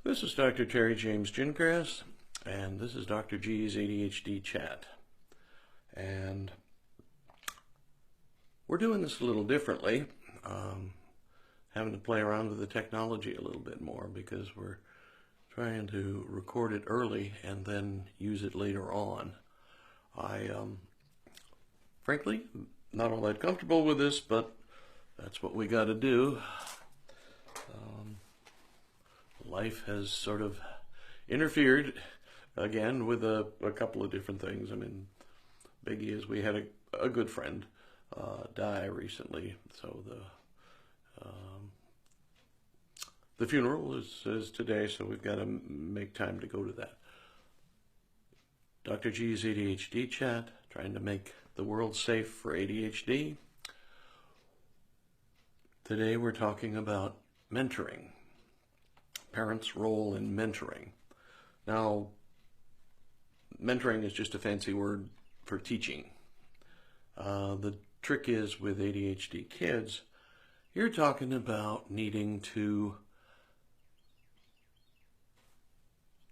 This is Dr. Terry James Gingras, and this is Dr. G's ADHD chat. And we're doing this a little differently, having to play around with the technology a little bit more because we're trying to record it early and then use it later on. I, frankly, not all that comfortable with this, but that's what we got to do. Life has sort of interfered again with a couple of different things. I mean, biggie is we had a good friend die recently, so the funeral is today, so we've got to make time to go to that. Dr. G's ADHD chat, trying to make the world safe for ADHD. Today we're talking about mentoring. Parents' role in mentoring. Now, mentoring is just a fancy word for teaching. The trick is with ADHD kids, you're talking about needing to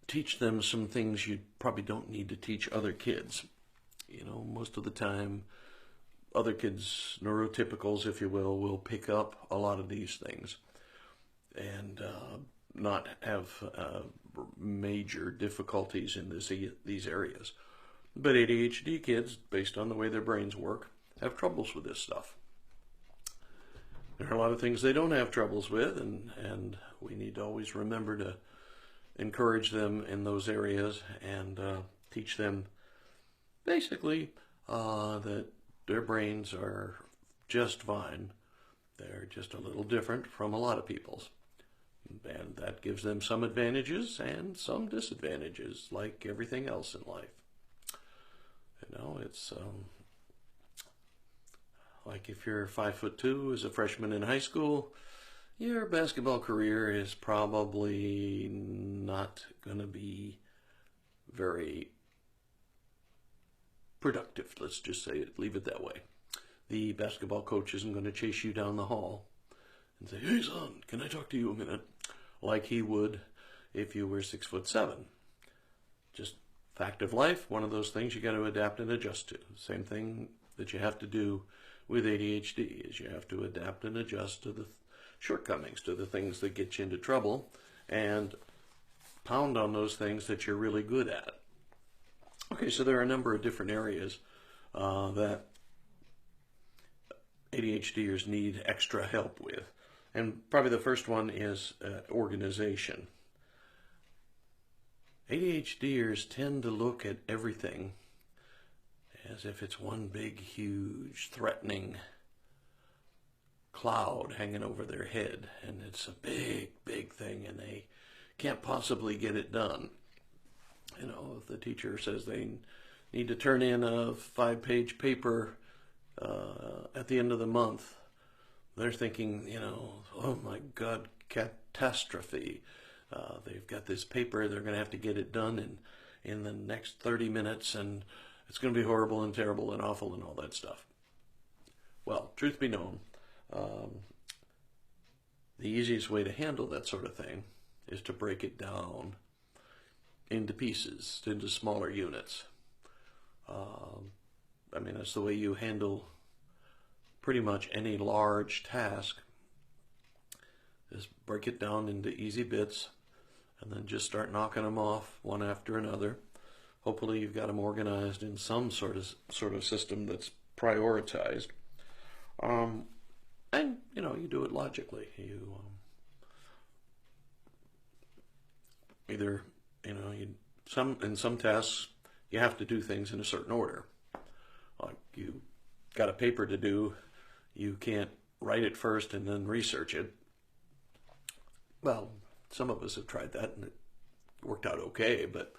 teach them some things you probably don't need to teach other kids. You know, most of the time, other kids, neurotypicals, if you will pick up a lot of these things and not have major difficulties in these areas. But ADHD kids, based on the way their brains work, have troubles with this stuff. There are a lot of things they don't have troubles with, and we need to always remember to encourage them in those areas and teach them basically that their brains are just fine. They're just a little different from a lot of people's. And that gives them some advantages and some disadvantages, like everything else in life. You know, it's like if you're 5'2" as a freshman in high school, your basketball career is probably not going to be very productive. Let's just say it, leave it that way. The basketball coach isn't going to chase you down the hall and say, "Hey son, can I talk to you a minute?" like he would if you were 6'7". Just fact of life, one of those things you got to adapt and adjust to. Same thing that you have to do with ADHD is you have to adapt and adjust to the shortcomings, to the things that get you into trouble, and pound on those things that you're really good at. Okay, so there are a number of different areas that ADHDers need extra help with. And probably the first one is organization. ADHDers tend to look at everything as if it's one big, huge, threatening cloud hanging over their head. And it's a big, big thing, and they can't possibly get it done. You know, if the teacher says they need to turn in a 5-page paper at the end of the month, they're thinking, you know, oh my God, catastrophe. They've got this paper, they're going to have to get it done in the next 30 minutes, and it's going to be horrible and terrible and awful and all that stuff. Well, truth be known, the easiest way to handle that sort of thing is to break it down into pieces, into smaller units. I mean, that's the way you handle pretty much any large task. Just break it down into easy bits and then just start knocking them off one after another. Hopefully you've got them organized in some sort of system that's prioritized. And, you know, you do it logically. You either, you know, in some tasks, you have to do things in a certain order. Like you got a paper to do, you can't write it first and then research it. Well, some of us have tried that and it worked out okay, but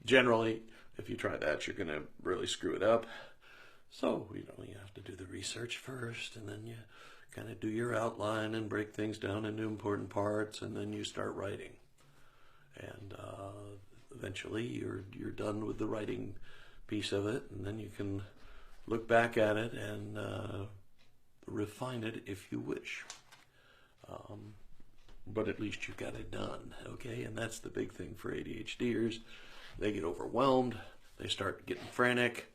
generally, if you try that, you're going to really screw it up. So, you know, you have to do the research first, and then you kind of do your outline and break things down into important parts, and then you start writing. And eventually, you're done with the writing piece of it, and then you can look back at it and refine it if you wish. but at least you got it done, okay? And that's the big thing for ADHDers. They get overwhelmed, they start getting frantic,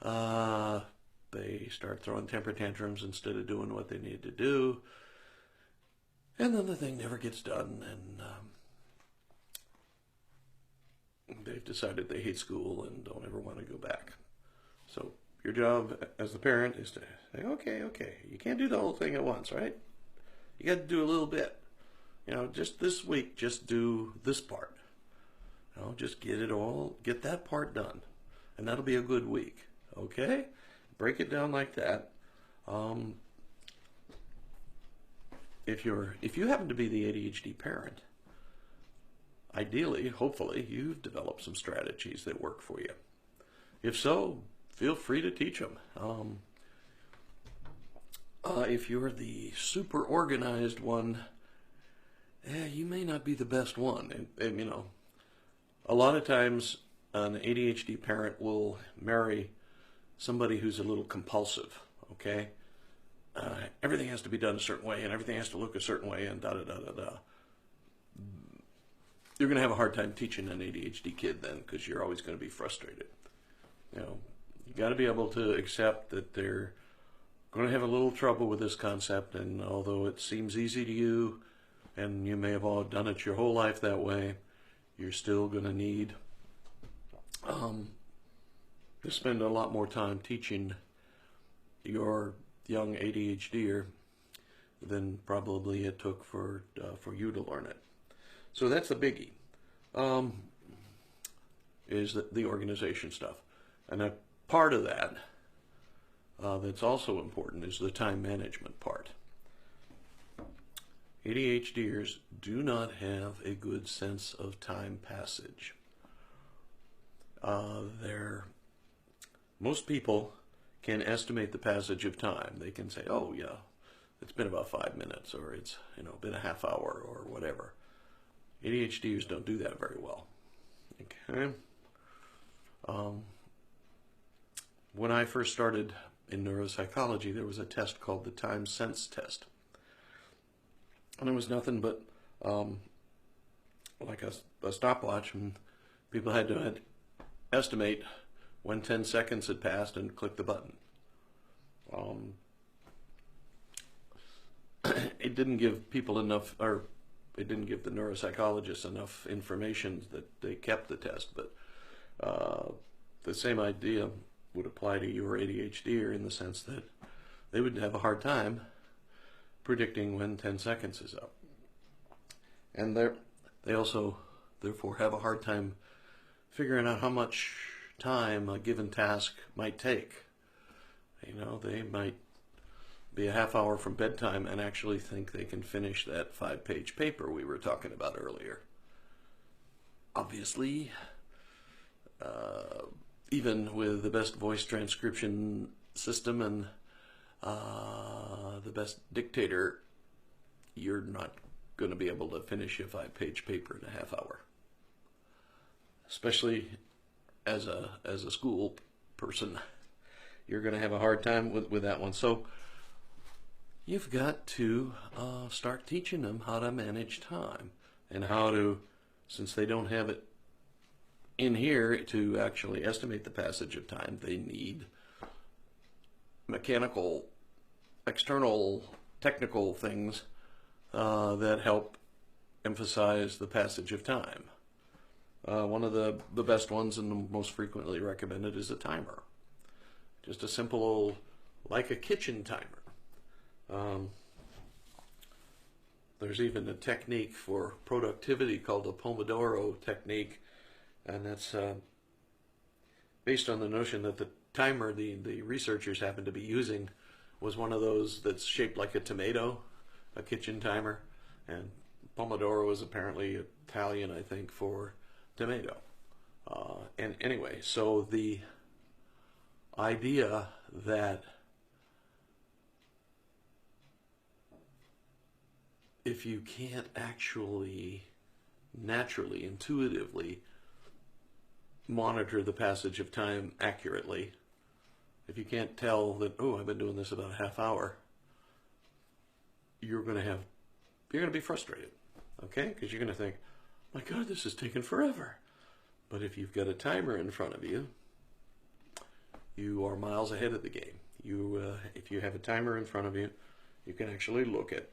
they start throwing temper tantrums instead of doing what they need to do, and then the thing never gets done, and they've decided they hate school and don't ever want to go back. So your job as the parent is to say, okay, you can't do the whole thing at once, right? You got to do a little bit. Just this week, just do this part. Just get that part done. And that'll be a good week, okay? Break it down like that. If you happen to be the ADHD parent, ideally, hopefully, you've developed some strategies that work for you. If so, feel free to teach them. If you're the super organized one, you may not be the best one. And, a lot of times an ADHD parent will marry somebody who's a little compulsive, okay? Everything has to be done a certain way, and everything has to look a certain way, and da-da-da-da-da. You're going to have a hard time teaching an ADHD kid then, because you're always going to be frustrated. You got to be able to accept that they're going to have a little trouble with this concept, and although it seems easy to you, and you may have all done it your whole life that way, you're still going to need to spend a lot more time teaching your young ADHDer than probably it took for you to learn it. So that's the biggie, is the organization stuff. And a part of that that's also important is the time management part. ADHDers do not have a good sense of time passage. Most people can estimate the passage of time. They can say, oh yeah, it's been about 5 minutes, or it's been a half hour, or whatever. ADHDers don't do that very well. Okay. When I first started in neuropsychology, there was a test called the time sense test. And it was nothing but like a stopwatch, and people had to estimate when 10 seconds had passed and click the button. It didn't give people enough, or it didn't give the neuropsychologists enough information that they kept the test, but the same idea would apply to your ADHD, in the sense that they would have a hard time predicting when 10 seconds is up. And they also, therefore, have a hard time figuring out how much time a given task might take. They might be a half hour from bedtime and actually think they can finish that 5-page paper we were talking about earlier. Obviously, even with the best voice transcription system and the best dictator, you're not going to be able to finish a 5-page paper in a half hour. Especially as a school person, you're going to have a hard time with that one. So you've got to start teaching them how to manage time, and how to, since they don't have it in here to actually estimate the passage of time, they need mechanical, external, technical things that help emphasize the passage of time. One of the best ones and the most frequently recommended is a timer. Just a simple old, like a kitchen timer. There's even a technique for productivity called the Pomodoro technique, and that's based on the notion that the timer the researchers happen to be using was one of those that's shaped like a tomato, a kitchen timer, and Pomodoro is apparently Italian, I think, for tomato. And anyway, so the idea that if you can't actually naturally, intuitively monitor the passage of time accurately, if you can't tell that, oh, I've been doing this about a half hour, you're going to be frustrated. okay? Because you're going to think, my God, this is taking forever. But if you've got a timer in front of you, you are miles ahead of the game. If you have a timer in front of you, you can actually look at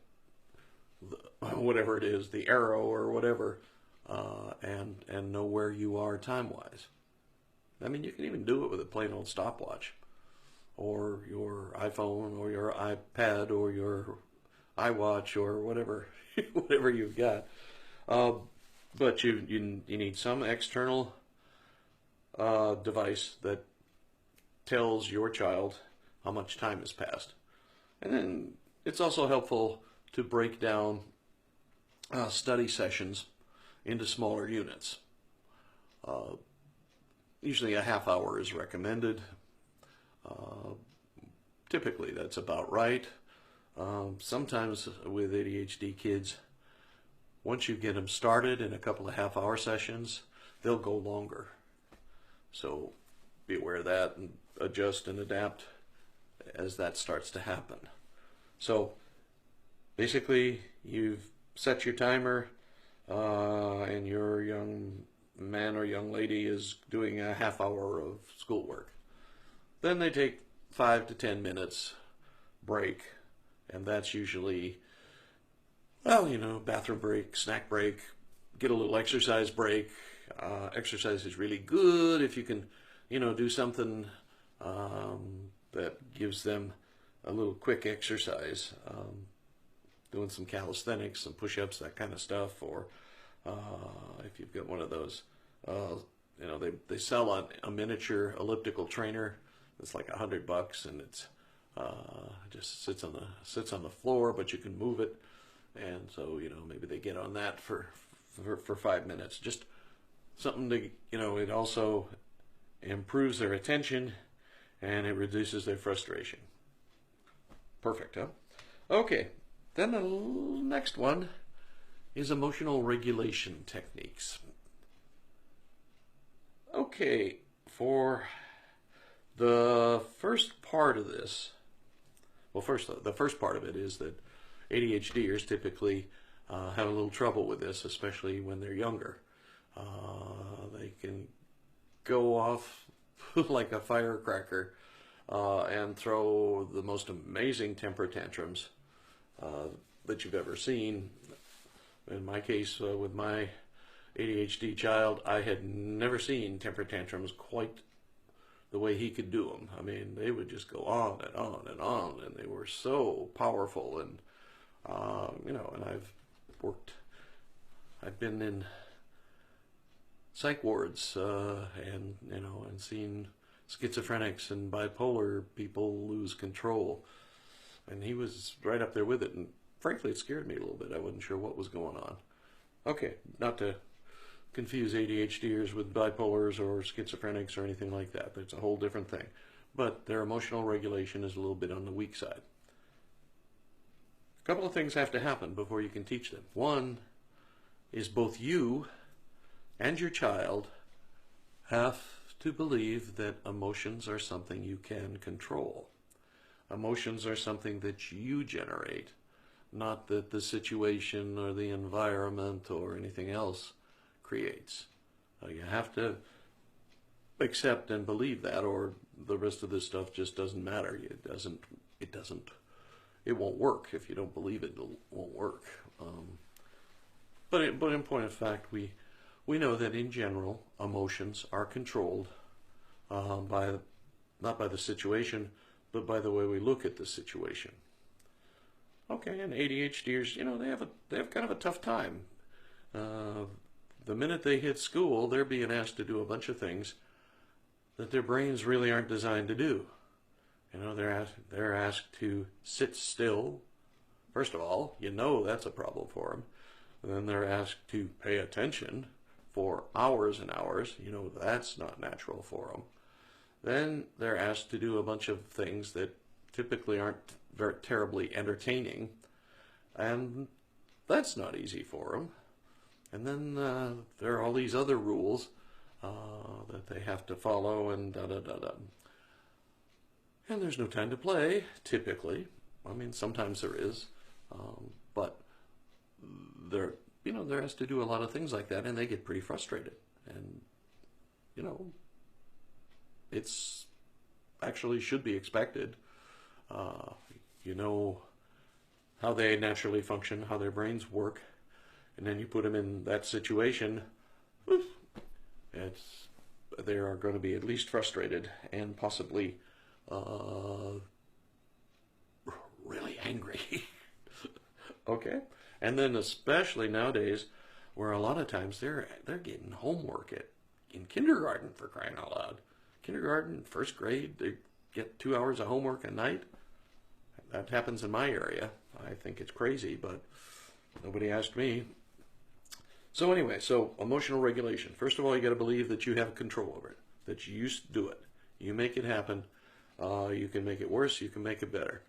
whatever it is, the arrow or whatever, and know where you are time-wise. I mean, you can even do it with a plain old stopwatch, or your iPhone, or your iPad, or your iWatch, or whatever, whatever you've got. But you need some external device that tells your child how much time has passed. And then it's also helpful to break down study sessions into smaller units. Usually a half hour is recommended. Typically that's about right. Sometimes with ADHD kids, once you get them started in a couple of half-hour sessions, they'll go longer. So be aware of that and adjust and adapt as that starts to happen. So basically, you've set your timer, and your young man or young lady is doing a half hour of schoolwork. Then they take 5 to 10 minutes break, and that's usually, well, bathroom break, snack break, get a little exercise break. Exercise is really good if you can, do something that gives them a little quick exercise, doing some calisthenics, some push-ups, that kind of stuff, or if you've got one of those, they sell a miniature elliptical trainer that's like $100, and it's just sits on the floor, but you can move it, and so maybe they get on that for 5 minutes, just something to it also improves their attention and it reduces their frustration. Perfect, huh? Okay, then the next one is emotional regulation techniques. Okay, for the first part of this, the first part of it is that ADHDers typically have a little trouble with this, especially when they're younger. They can go off like a firecracker and throw the most amazing temper tantrums that you've ever seen. In my case, with my ADHD child, I had never seen temper tantrums quite the way he could do them. I mean, they would just go on and on and on, and they were so powerful. And and I've been in psych wards, and seen schizophrenics and bipolar people lose control, and he was right up there with it. And frankly, it scared me a little bit. I wasn't sure what was going on. Okay, not to confuse ADHDers with bipolars or schizophrenics or anything like that. It's a whole different thing. But their emotional regulation is a little bit on the weak side. A couple of things have to happen before you can teach them. One is both you and your child have to believe that emotions are something you can control. Emotions are something that you generate, not that the situation or the environment or anything else creates. You have to accept and believe that, or the rest of this stuff just doesn't matter. It won't work. If you don't believe it, it won't work. But in point of fact, we know that in general, emotions are controlled not by the situation, but by the way we look at the situation. Okay, and ADHDers, they have kind of a tough time. The minute they hit school, they're being asked to do a bunch of things that their brains really aren't designed to do. They're asked to sit still. First of all, that's a problem for them. And then they're asked to pay attention for hours and hours. That's not natural for them. Then they're asked to do a bunch of things that typically aren't very terribly entertaining, and that's not easy for them. And then there are all these other rules that they have to follow, and da-da-da-da. And there's no time to play, typically. I mean, sometimes there is, but they're they're asked to do a lot of things like that, and they get pretty frustrated. And, you know, it's actually should be expected. Uh, you know how they naturally function, how their brains work, and then you put them in that situation, it's they are going to be at least frustrated and possibly really angry. Okay, and then especially nowadays, where a lot of times they're getting homework in kindergarten, for crying out loud. Kindergarten, first grade, they get 2 hours of homework a night. That happens in my area. I think it's crazy, but nobody asked me. So anyway, so emotional regulation. First of all, you got to believe that you have control over it, that you used to do it. You make it happen. You can make it worse. You can make it better.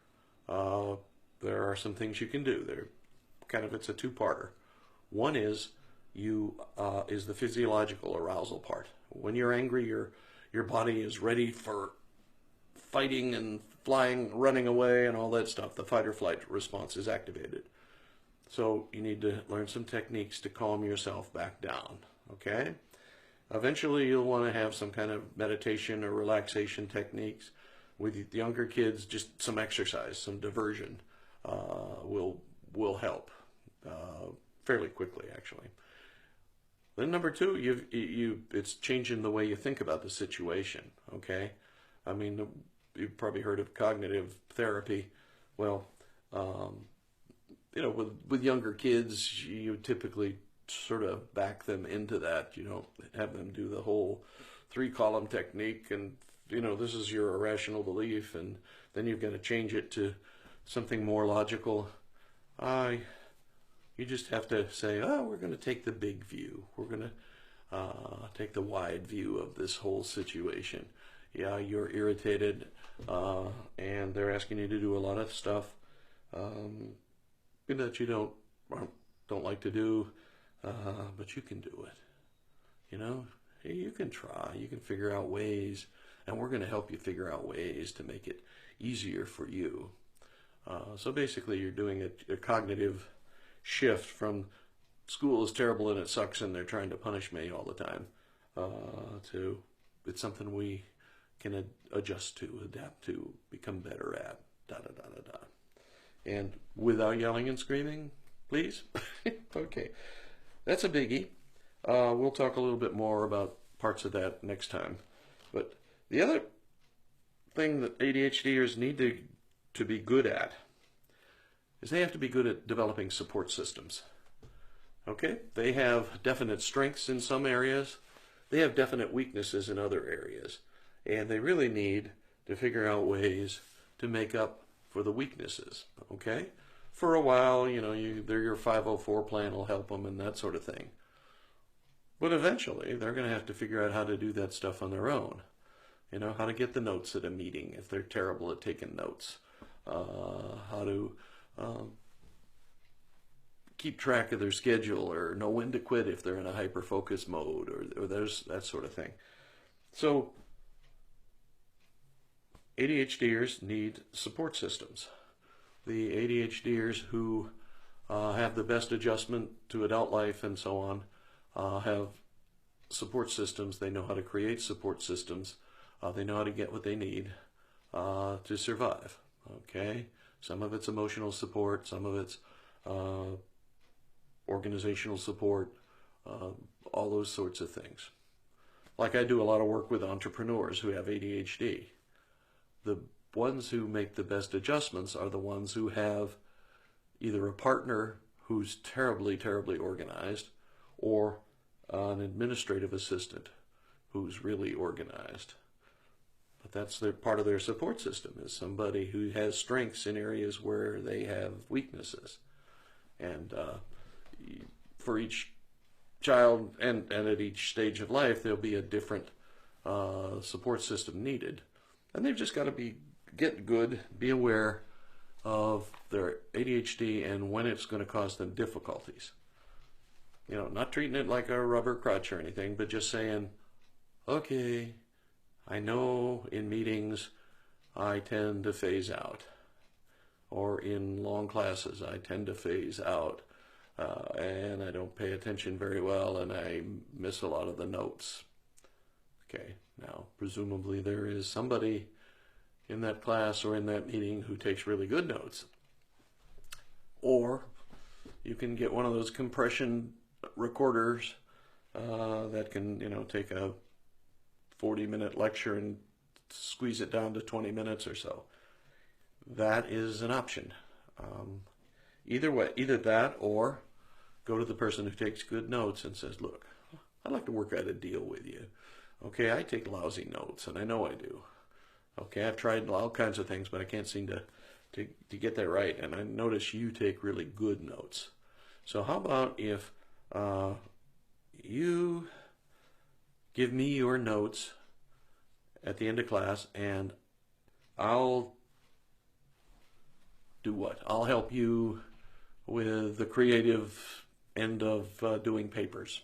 There are some things you can do. It's a two-parter. One is the physiological arousal part. When you're angry, your body is ready for fighting and flying, running away, and all that stuff. The fight or flight response is activated. So you need to learn some techniques to calm yourself back down, okay? Eventually you'll want to have some kind of meditation or relaxation techniques. With younger kids, just some exercise, some diversion will help fairly quickly, actually. Then number two, it's changing the way you think about the situation, okay? I mean, you've probably heard of cognitive therapy. Well, with younger kids, you typically sort of back them into that. You don't have them do the whole 3-column technique and, this is your irrational belief, and then you've got to change it to something more logical. You just have to say, we're going to take the big view. We're going to take the wide view of this whole situation. Yeah, you're irritated, and they're asking you to do a lot of stuff that you don't like to do, but you can do it. Hey, you can try. You can figure out ways, and we're going to help you figure out ways to make it easier for you. So basically, you're doing a cognitive shift from school is terrible and it sucks and they're trying to punish me all the time to it's something we can adjust to, adapt to, become better at, da-da-da-da-da. And without yelling and screaming, please. Okay, that's a biggie. We'll talk a little bit more about parts of that next time. But the other thing that ADHDers need to be good at is they have to be good at developing support systems. Okay? They have definite strengths in some areas. They have definite weaknesses in other areas. And they really need to figure out ways to make up for the weaknesses. Okay? For a while, your 504 plan will help them and that sort of thing. But eventually, they're going to have to figure out how to do that stuff on their own. How to get the notes at a meeting if they're terrible at taking notes. How to keep track of their schedule or know when to quit if they're in a hyper-focus mode or there's that sort of thing. So ADHDers need support systems. The ADHDers who have the best adjustment to adult life and so on have support systems. They know how to create support systems. They know how to get what they need to survive. Okay? Some of it's emotional support, some of it's organizational support, all those sorts of things. Like I do a lot of work with entrepreneurs who have ADHD. The ones who make the best adjustments are the ones who have either a partner who's terribly, terribly organized or an administrative assistant who's really organized. But that's part of their support system, is somebody who has strengths in areas where they have weaknesses. And for each child and at each stage of life, there'll be a different support system needed. And they've just got to get good, be aware of their ADHD and when it's going to cause them difficulties. Not treating it like a rubber crutch or anything, but just saying, okay, I know in meetings I tend to phase out, or in long classes I tend to phase out. and I don't pay attention very well, and I miss a lot of the notes. Okay, now presumably there is somebody in that class or in that meeting who takes really good notes. Or you can get one of those compression recorders that can, take a 40-minute lecture and squeeze it down to 20 minutes or so. That is an option. Either way, either that or go to the person who takes good notes and says, look, I'd like to work out a deal with you. Okay, I take lousy notes, and I know I do. Okay, I've tried all kinds of things, but I can't seem to get that right. And I notice you take really good notes. So how about if you give me your notes at the end of class, and I'll do what? I'll help you with the creative end of doing papers.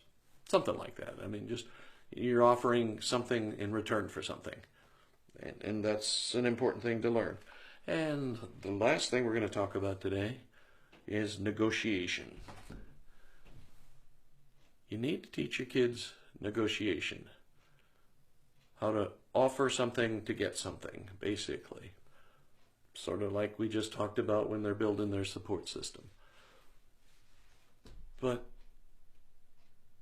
Something like that. I mean, just you're offering something in return for something. And that's an important thing to learn. And the last thing we're going to talk about today is negotiation. You need to teach your kids negotiation. How to offer something to get something, basically. Sort of like we just talked about when they're building their support system. But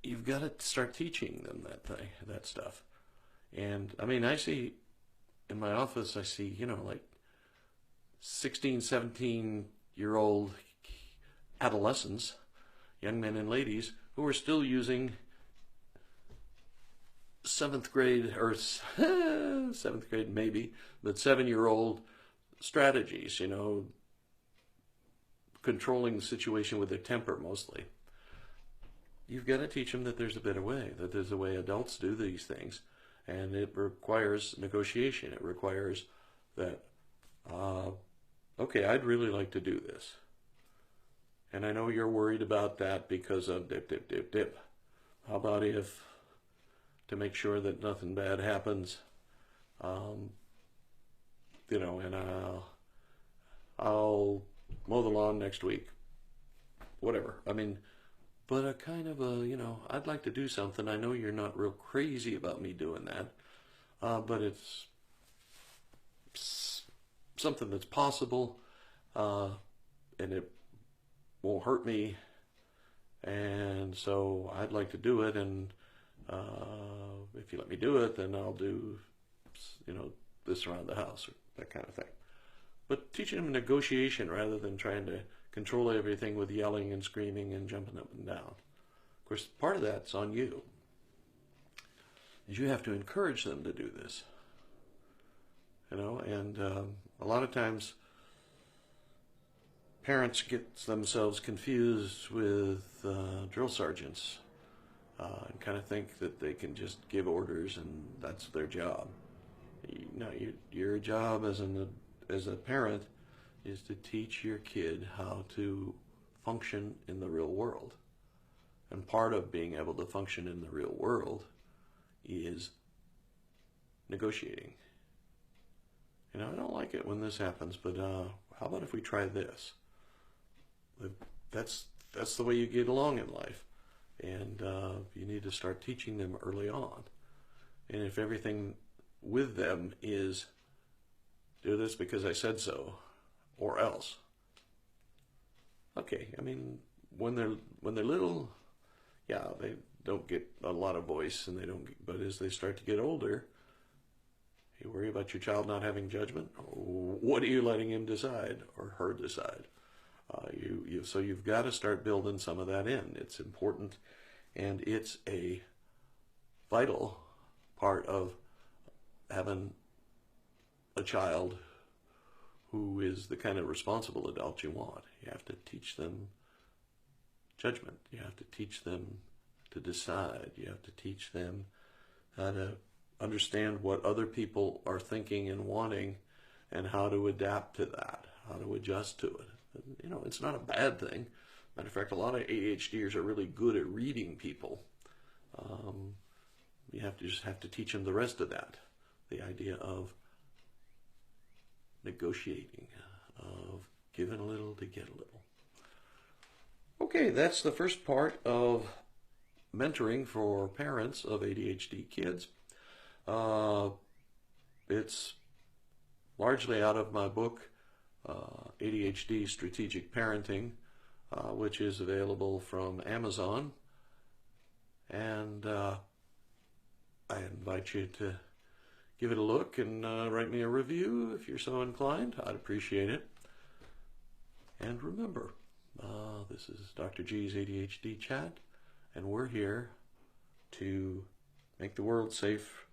you've got to start teaching them that stuff. And I mean, I see in my office, I see, like 16, 17-year-old adolescents, young men and ladies, who are still using 7th grade, or 7th grade maybe, but 7-year-old strategies, controlling the situation with their temper mostly. You've got to teach them that there's a better way, that there's a way adults do these things. And it requires negotiation. It requires that, okay, I'd really like to do this. And I know you're worried about that because of dip, dip, dip, dip. How about if, to make sure that nothing bad happens, and I'll mow the lawn next week. Whatever. I mean, but a kind of I'd like to do something. I know you're not real crazy about me doing that, but it's something that's possible, and it won't hurt me, and so I'd like to do it, and if you let me do it, then I'll do, this around the house, or that kind of thing. But teaching them negotiation rather than trying to control everything with yelling and screaming and jumping up and down. Of course, part of that's on you. Is you have to encourage them to do this. And a lot of times parents get themselves confused with drill sergeants and kind of think that they can just give orders and that's their job. Your job as a parent is to teach your kid how to function in the real world. And part of being able to function in the real world is negotiating. I don't like it when this happens, but how about if we try this? That's the way you get along in life. And you need to start teaching them early on. And if everything with them is, do this because I said so, or else. Okay, I mean, when they're little, yeah, they don't get a lot of voice, and but as they start to get older, you worry about your child not having judgment. What are you letting him decide or her decide? So you've got to start building some of that in. It's important, and it's a vital part of having a child who is the kind of responsible adult you want. You have to teach them judgment. You have to teach them to decide. You have to teach them how to understand what other people are thinking and wanting and how to adapt to that, how to adjust to it. It's not a bad thing. Matter of fact, a lot of ADHDers are really good at reading people. You just have to teach them the rest of that. The idea of negotiating, of giving a little to get a little. Okay. Okay, that's the first part of mentoring for parents of ADHD kids. Uh, it's largely out of my book, ADHD Strategic Parenting, which is available from Amazon. And I invite you to give it a look and write me a review if you're so inclined. I'd appreciate it. And remember, this is Dr. G's ADHD Chat, and we're here to make the world safe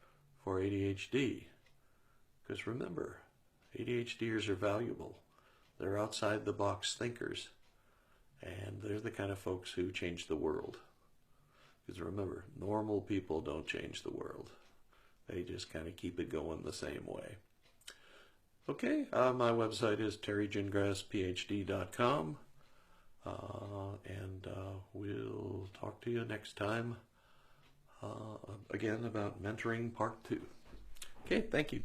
for ADHD. Because remember, ADHDers are valuable. They're outside the box thinkers, and they're the kind of folks who change the world. Because remember, normal people don't change the world. They just kind of keep it going the same way. Okay, my website is terrygingrassphd.com, and we'll talk to you next time, again about mentoring part 2. Okay, thank you.